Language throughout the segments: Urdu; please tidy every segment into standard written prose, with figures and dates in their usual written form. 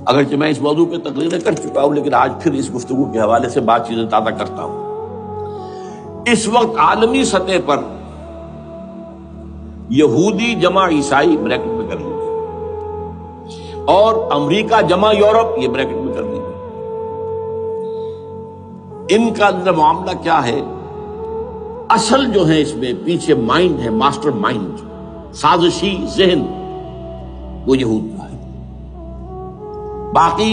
اگرچہ میں اس موضوع پہ تقریریں کر چکا ہوں، لیکن آج پھر اس گفتگو کے حوالے سے بات چیزیں تازہ کرتا ہوں۔ اس وقت عالمی سطح پر یہودی جمع عیسائی بریکٹ میں کر لیجیے، اور امریکہ جمع یورپ یہ بریکٹ میں کر لیجیے، ان کا اندر معاملہ کیا ہے؟ اصل جو ہے اس میں پیچھے مائنڈ ہے، ماسٹر مائنڈ، سازشی ذہن، وہ یہود کا ہے۔ باقی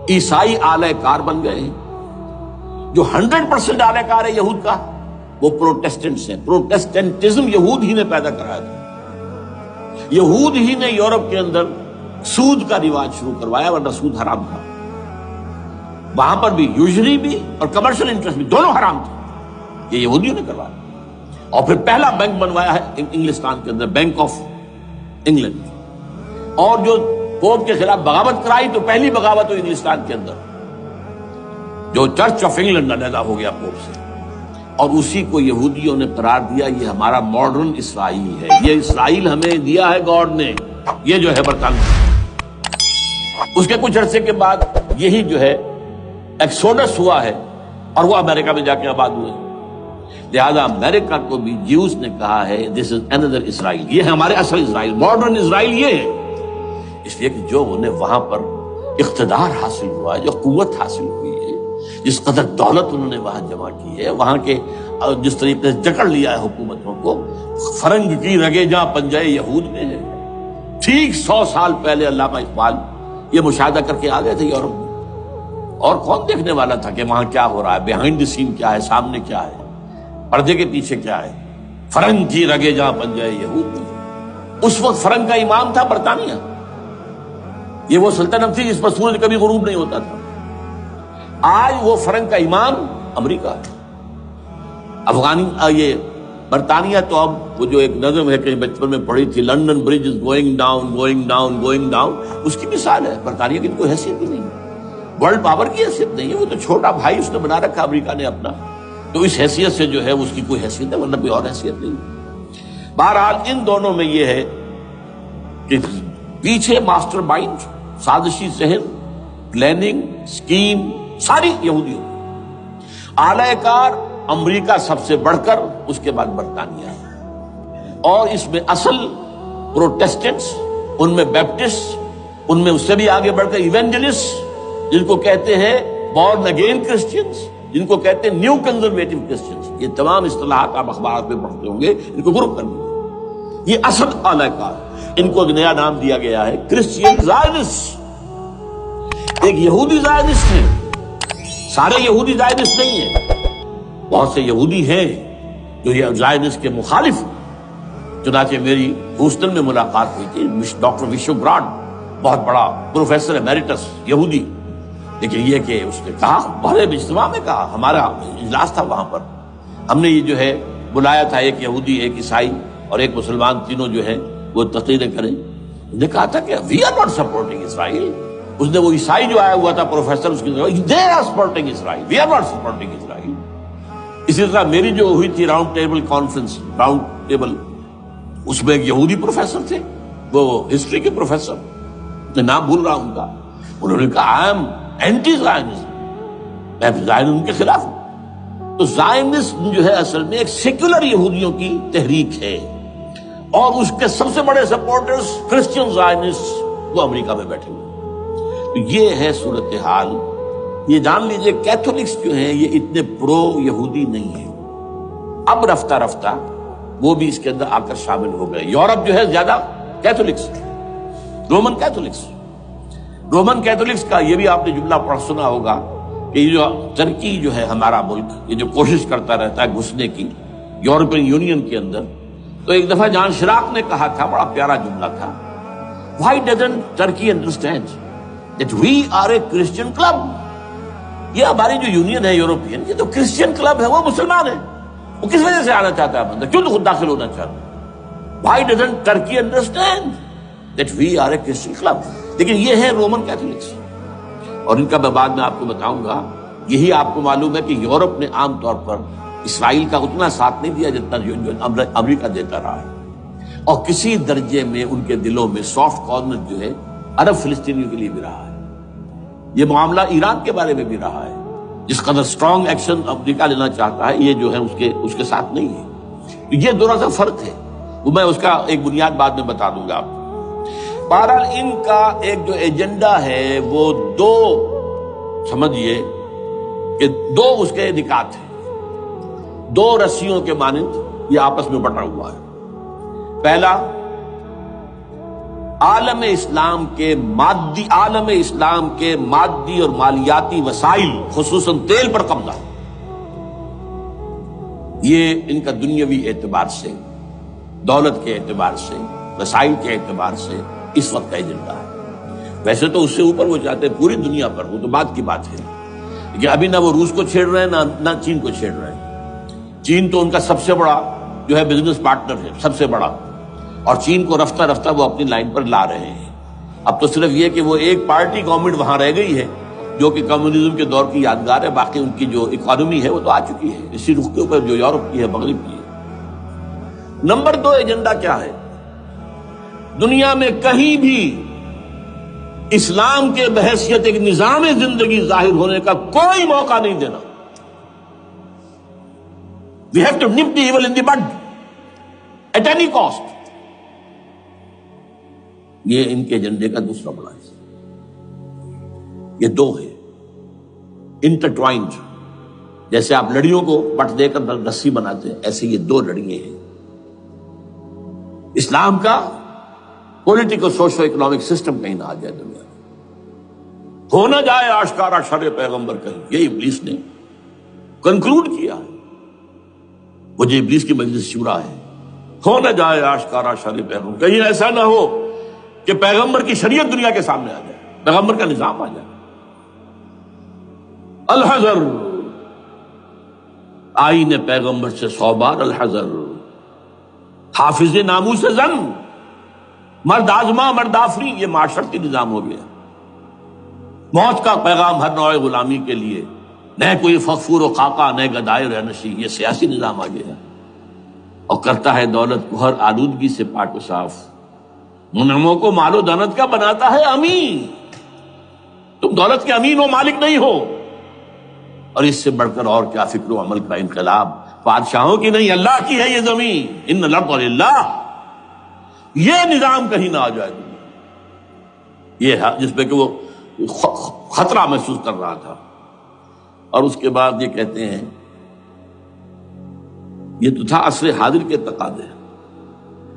عیسائی آلہ کار بن گئے ہیں۔ جو 100% آلہ کار ہے یہود کا، وہ پروٹیسٹنٹس ہیں۔ پروٹیسٹنٹزم یہود ہی نے پیدا کرایا تھا، یہود ہی نے یورپ کے اندر سود کا رواج شروع کروایا، ورنہ سود حرام تھا۔ وہاں پر بھی یوزری بھی اور کمرشل انٹرسٹ بھی دونوں حرام تھے، یہ یہودیوں نے کروایا۔ اور پھر پہلا بینک بنوایا ہے انگلستان کے اندر، بینک آف انگلینڈ۔ اور جو پوپ کے خلاف بغاوت کرائی، تو پہلی بغاوت ہوئی انگلستان کے اندر، جو چرچ آف انگلینڈ علیحدہ ہو گیا پوپ سے، اور اسی کو یہودیوں نے قرار دیا یہ ہمارا ماڈرن اسرائیل ہے، یہ اسرائیل ہمیں دیا ہے گاڈ نے، یہ جو ہے برطانیہ۔ اس کے کچھ عرصے کے بعد یہی جو ہے ایکسوڈس ہوا ہے، اور وہ امریکہ میں جا کے آباد ہوئے۔ لہذا امریکہ کو بھی جیوز نے کہا ہے دس از اندر اسرائیل، یہ ہے ہمارے اصل اسرائیل، ماڈرن اسرائیل یہ ہے۔ اس لیے کہ جو انہیں وہاں پر اقتدار حاصل ہوا ہے، جو قوت حاصل ہوئی ہے، جس قدر دولت انہوں نے وہاں جمع کی ہے، وہاں کے جس طریقے سے جکڑ لیا ہے حکومتوں کو، فرنگ کی رگے جہاں پنجے یہود میں ہے۔ ٹھیک 100 سال پہلے علامہ اقبال یہ مشاہدہ کر کے آ گئے تھے یورپ میں، اور کون دیکھنے والا تھا کہ وہاں کیا ہو رہا ہے، بیہائنڈ دی سین کیا ہے، سامنے کیا ہے، پردے کے پیچھے کیا ہے۔ فرنگ کی رگے جہاں پنجے یہود میں۔ اس وقت فرنگ کا امام تھا برطانیہ، یہ وہ سلطنت تھی جس پر سورج کبھی غروب نہیں ہوتا تھا۔ آج وہ فرنگ کا امام امریکہ ہے۔ یہ برطانیہ تو اب وہ جو ایک نظم ہے کہ بچپن میں پڑھی تھی، London bridge is going down going down going down, اس کی مثال ہے۔ برطانیہ کی کوئی حیثیت ہی نہیں ہے، ورلڈ پاور کی حیثیت نہیں ہے، وہ تو چھوٹا بھائی اس نے بنا رکھا امریکہ نے اپنا، تو اس حیثیت سے جو ہے اس کی کوئی حیثیت ہے، ورنہ کوئی اور حیثیت نہیں ہے۔ بہرحال ان دونوں میں یہ ہے کہ پیچھے ماسٹر مائنڈ، سازشی ذہن، پلاننگ، اسکیم ساری یہودیوں، اعلی کار امریکہ سب سے بڑھ کر، اس کے بعد برطانیہ، اور اس میں اصل پروٹیسٹنٹس، ان میں بیپٹسٹ، ان میں اس سے بھی آگے بڑھ کر ایونجلسٹ، جن کو کہتے ہیں بورن اگین کرسچنز، جن کو کہتے ہیں نیو کنزرویٹو کرسچنز، یہ تمام اصطلاحات آپ اخبارات میں پڑھتے ہوں گے، ان کو گروپ کر لیجیے۔ یہ اصل اعلی کار، ان کو ایک نیا نام دیا گیا ہے کرسچین زائنسٹ۔ ایک یہودی زائنسٹ ہے، سارے یہودی زائنسٹ نہیں ہیں، بہت سے یہودی ہیں جو یہ زائنسٹ کے مخالف ہیں۔ چنانچہ میری ہیوسٹن میں ملاقات ہوئی تھی ڈاکٹر وشو براڈ، بہت بڑا پروفیسر ایمیریٹس یہودی، لیکن یہ کہ اس نے کہا، بڑے اجتماع میں کہا، ہمارا اجلاس تھا وہاں پر، ہم نے یہ جو ہے بلایا تھا ایک یہودی، ایک عیسائی اور ایک مسلمان، تینوں جو ہے وہ تقریریں کریں۔ انہوں نے کہا تھا کہ وی آر ناٹ سپورٹنگ اسرائیل۔ اس نے وہ عیسائی جو آیا ہوا تھا پروفیسر، اس کی they are supporting Israel, we are not supporting Israel. اسی طرح میری جو ہوئی تھی round table conference, round table, اس میں ایک یہودی پروفیسر تھے، وہ ہسٹری کے پروفیسر، میں نام بھول رہا ہوں ان کا، انہوں نے کہا آئی ایم اینٹی زائنزم، میں زائنزم کے خلاف ہوں۔ تو زائنزم جو ہے اصل میں ایک سیکولر یہودیوں کی تحریک ہے، اور اس کے سب سے بڑے سپورٹرز کرسچین زائنسٹ وہ امریکہ میں بیٹھے ہوئے۔ تو یہ ہے صورتحال۔ یہ جان لیجئے کیتھولکس جو ہیں یہ اتنے پرو یہودی نہیں ہیں، اب رفتہ رفتہ وہ بھی اس کے اندر آ کر شامل ہو گئے۔ یورپ جو ہے زیادہ Catholics, Roman Catholics, Roman Catholics کا یہ بھی آپ نے جملہ پڑھ سنا ہوگا کہ یہ جو ترکی جو ہے ہمارا ملک، یہ جو کوشش کرتا رہتا ہے گھسنے کی یورپین یونین کے اندر، تو ایک دفعہ جان شراق نے کہا تھا، بڑا پیارا جملہ تھا، why doesn't Turkey understand that we are a Christian club؟ یہ ہماری جو یونین ہے یورپین، یہ تو کرسچین کلب ہے، وہ مسلمان ہے، وہ کس وجہ سے آنا چاہتا ہے بندہ، کیوں تو خود داخل ہونا چاہتا ہے؟ why doesn't Turkey understand that we are a Christian club؟ لیکن یہ ہے رومن کیتھولکس، اور ان کا میں بعد میں آپ کو بتاؤں گا۔ یہی آپ کو معلوم ہے کہ یورپ نے عام طور پر اسرائیل کا اتنا ساتھ نہیں دیا جتنا جو امریکہ دیتا رہا ہے، اور کسی درجے میں ان کے دلوں میں سافٹ کارنر جو ہے عرب فلسطینیوں کے لیے بھی رہا ہے، یہ معاملہ ایران کے بارے میں بھی رہا ہے۔ جس قدر اسٹرانگ ایکشن امریکہ لینا چاہتا ہے، یہ جو ہے اس کے ساتھ نہیں ہے۔ یہ دونوں کا فرق ہے، وہ میں اس کا ایک بنیاد بعد میں بتا دوں گا آپ کو۔ بہرحال ان کا ایک جو ایجنڈا ہے وہ دو، سمجھیے کہ دو اس کے نکات ہیں، دو رسیوں کے مانند یہ آپس میں بٹا ہوا ہے۔ پہلا، عالم اسلام کے مادی اور مالیاتی وسائل، خصوصاً تیل پر قبضہ، یہ ان کا دنیاوی اعتبار سے، دولت کے اعتبار سے، وسائل کے اعتبار سے اس وقت کا ایجنڈا ہے۔ ویسے تو اس سے اوپر وہ چاہتے ہیں پوری دنیا پر، وہ تو بات کی بات ہے کہ ابھی نہ وہ روس کو چھیڑ رہے ہیں نہ چین کو چھیڑ رہے ہیں۔ چین تو ان کا سب سے بڑا جو ہے بزنس پارٹنر ہے، سب سے بڑا، اور چین کو رفتہ رفتہ وہ اپنی لائن پر لا رہے ہیں۔ اب تو صرف یہ کہ وہ ایک پارٹی گورنمنٹ وہاں رہ گئی ہے جو کہ کمیونزم کے دور کی یادگار ہے، باقی ان کی جو اکانومی ہے وہ تو آ چکی ہے اسی رخ کے اوپر جو یورپ کی ہے، مغرب کی ہے۔ نمبر دو ایجنڈا کیا ہے؟ دنیا میں کہیں بھی اسلام کے بحیثیت ایک نظام زندگی ظاہر ہونے کا کوئی موقع نہیں دینا۔ We have to nip the evil in the bud at any cost۔ یہ ان کے ایجنڈے کا دوسرا بڑا حصہ۔ یہ دو ہے انٹرٹوائنڈ، جیسے آپ لڑیوں کو بٹ دے کر رسی بناتے ہیں، ایسے یہ دو لڑیے ہیں۔ اسلام کا پولیٹیکل سوشو اکنامک سسٹم کہیں نہ آ جائے دنیا میں، ہو نہ جائے آشکارا شر پیغمبر کہیں، یہ ابلیس نے کنکلوڈ کیا ہے۔ وہ جو ابلیس کی مجلس شورا ہے، ہو نہ جائے آشکارا شر پیغمبر، کہیں ایسا نہ ہو کہ پیغمبر کی شریعت دنیا کے سامنے آ جائے، پیغمبر کا نظام آ جائے۔ الحذر، آئین پیغمبر سے 100 بار الحذر، حافظ ناموس زن، مرد آزما مرد آفری، یہ معاشرتی نظام ہو گیا۔ موت کا پیغام ہر نوع غلامی کے لیے، نہ کوئی فخفور و خاکہ، نہ گدائے رہنشی، یہ سیاسی نظام آ گیا، اور کرتا ہے دولت کو ہر آلودگی سے پاک و صاف، منعموں کو مال و دولت کا بناتا ہے امین۔ تم دولت کے امین و مالک نہیں ہو۔ اور اس سے بڑھ کر اور کیا فکر و عمل کا انقلاب، بادشاہوں کی نہیں، اللہ کی ہے یہ زمین، ان الارض للہ۔ یہ نظام کہیں نہ آ جائے دنیا، یہ ہے جس پہ کہ وہ خطرہ محسوس کر رہا تھا۔ اور اس کے بعد یہ کہتے ہیں، یہ تو تھا عصر حاضر کے تقاضے،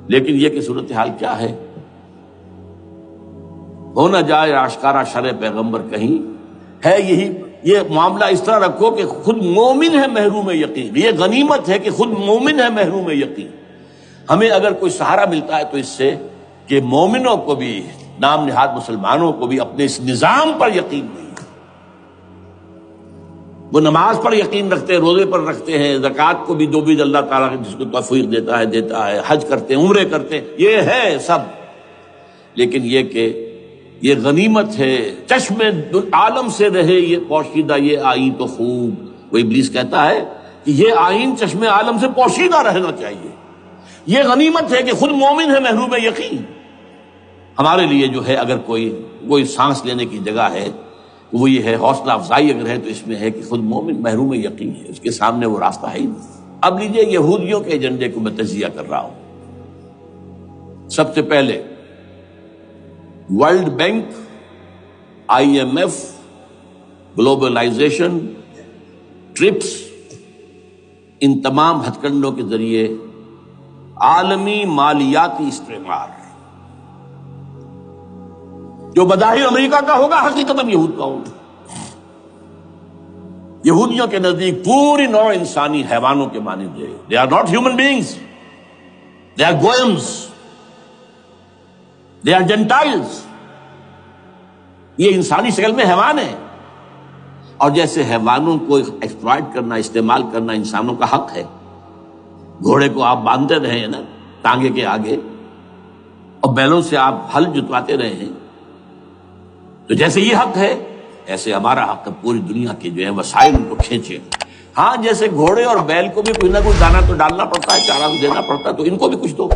لیکن یہ کہ صورتحال کیا ہے؟ ہو نہ جائے آشکارا شر پیغمبر کہیں، ہے یہی، یہ معاملہ اس طرح رکھو کہ خود مومن ہے محروم یقین، یہ غنیمت ہے کہ خود مومن ہے محروم یقین۔ ہمیں اگر کوئی سہارا ملتا ہے تو اس سے کہ مومنوں کو بھی، نام نہاد مسلمانوں کو بھی اپنے اس نظام پر یقین نہیں، وہ نماز پر یقین رکھتے ہیں، روزے پر رکھتے ہیں، زکوٰۃ کو بھی جو بھی اللہ تعالیٰ جس کو توفیق دیتا ہے، حج کرتے ہیں، عمرے کرتے ہیں، یہ ہے سب، لیکن یہ کہ یہ غنیمت ہے، چشم عالم سے رہے یہ پوشیدہ یہ آئین تو خوب۔ وہ ابلیس کہتا ہے کہ یہ آئین چشم عالم سے پوشیدہ رہنا چاہیے، یہ غنیمت ہے کہ خود مومن ہے محروم یقین۔ ہمارے لیے جو ہے اگر کوئی سانس لینے کی جگہ ہے، وہ یہ ہے، حوصلہ افزائی اگر ہے تو اس میں ہے کہ خود مومن محروم یقین ہے، اس کے سامنے وہ راستہ ہے ہی نہیں۔ اب لیجئے یہودیوں کے ایجنڈے کو میں تجزیہ کر رہا ہوں۔ سب سے پہلے World Bank, IMF، globalisation, TRIPS, ان تمام ہتھ کنڈوں کے ذریعے عالمی مالیاتی استعمار جو بظاہر امریکہ کا ہوگا، حقیقتاً یہود کا ہوگا۔ یہودیوں کے نزدیک پوری نوع انسانی حیوانوں کے مانند ہے۔ They are not human beings, they are goyams, they are Gentiles۔ یہ انسانی شکل میں حیوان ہے، اور جیسے حیوانوں کو ایکسپلائٹ کرنا، استعمال کرنا انسانوں کا حق ہے، گھوڑے کو آپ باندھتے رہے ہیں نا ٹانگے کے آگے، اور بیلوں سے آپ ہل جتواتے رہے ہیں، تو جیسے یہ حق ہے ایسے ہمارا حق ہے پوری دنیا کے جو ہے وسائل ان کو کھینچے۔ ہاں جیسے گھوڑے اور بیل کو بھی کوئی نہ کوئی دانہ تو ڈالنا پڑتا ہے، چارہ تو دینا پڑتا ہے، تو ان کو بھی کچھ دو۔